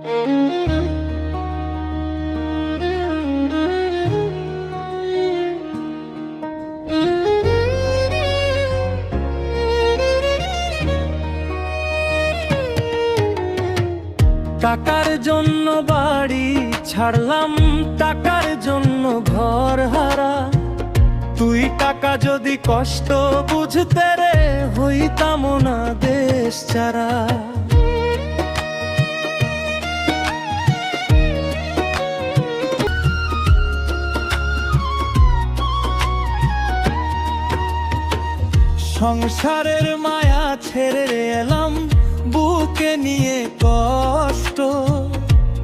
টাকার জন্য বাড়ি ছাড়লাম, টাকার জন্য ঘর হারা। তুই টাকা যদি কষ্ট বুঝতে রে, হইতাম না দেশ ছাড়া। সংসারের মায়া ছেড়ে এলাম, বুকে নিয়ে কষ্ট।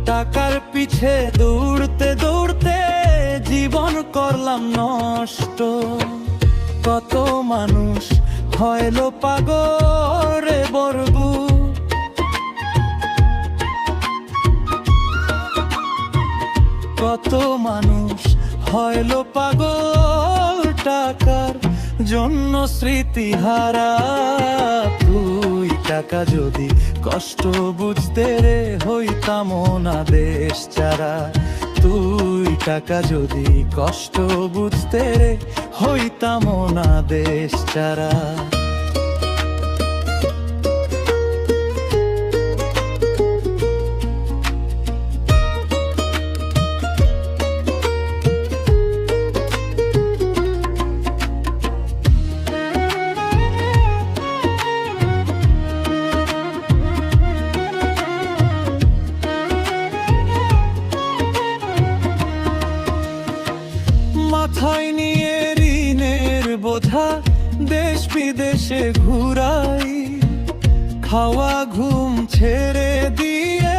টাকার পিছে দৌড়তে দৌড়তে জীবন করলাম নষ্ট। কত মানুষ হইল পাগল রে বরবু, কত মানুষ হইল পাগল টাকার জন্য স্মৃতিহারা। তুই টাকা যদি কষ্ট বুঝতে রে, হইতাম না দেশ ছাড়া। তুই টাকা যদি কষ্ট বুঝতে রে, হইতাম না দেশ ছাড়া। মাথায় নিয়ে ঋণের বোঝা দেশ বিদেশে ঘুরাই। খাওয়া ঘুম ছেড়ে দিয়ে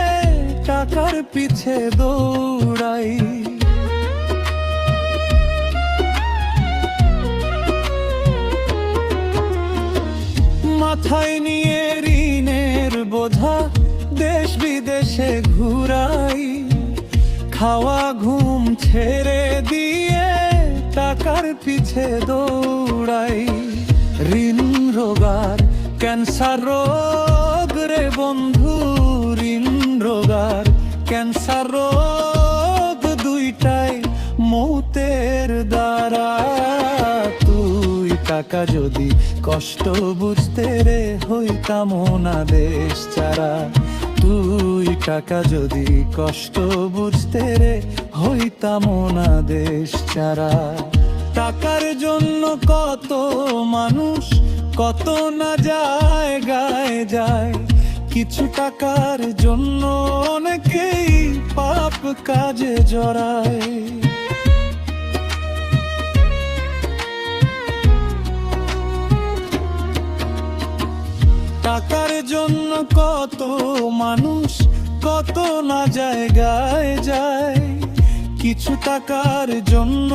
টাকার পিছে দৌড়াই। মাথায় নিয়ে ঋণের বোঝা দেশ বিদেশে ঘুরাই। খাওয়া ঘুম ছেড়ে দিয়ে টাকার পিছে দৌড়াই। ঋণ রোগার ক্যান্সার রোগ রে বন্ধু, ঋণ রোগার ক্যান্সার রোগ দুইটাই মৌতের দ্বারা। তুই টাকা যদি কষ্ট বুঝতে রে, হইতাম না দেশ ছাড়া। তুই টাকা যদি কষ্ট বুঝতে রে, হইতাম না দেশ ছাড়া। টাকার জন্য কত মানুষ কত না জায়গায় যায়। কিছু টাকার জন্য অনেকেই পাপ কাজে জড়ায়। টাকার জন্য কত মানুষ কত না জায়গায় যায়। কিছু টাকার জন্য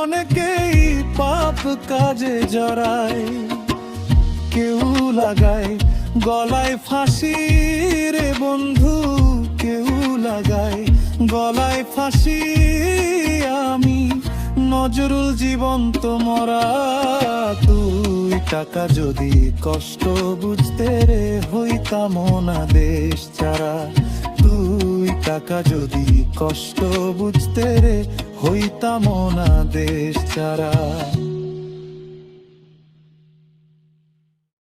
অনেকেই পাপ কাজে জড়ায়। কেউ লাগায় গলায় ফাঁসি রে বন্ধু, কেউ লাগায় গলায় ফাঁসি। আমি নজরুল জীবন্ত মরা। তুই টাকা যদি কষ্ট বুঝতে রে, হইতাম না দেশ ছাড়া। তুই টাকা যদি কষ্ট বুঝতে রে, হইতাম না দেশ ছাড়া।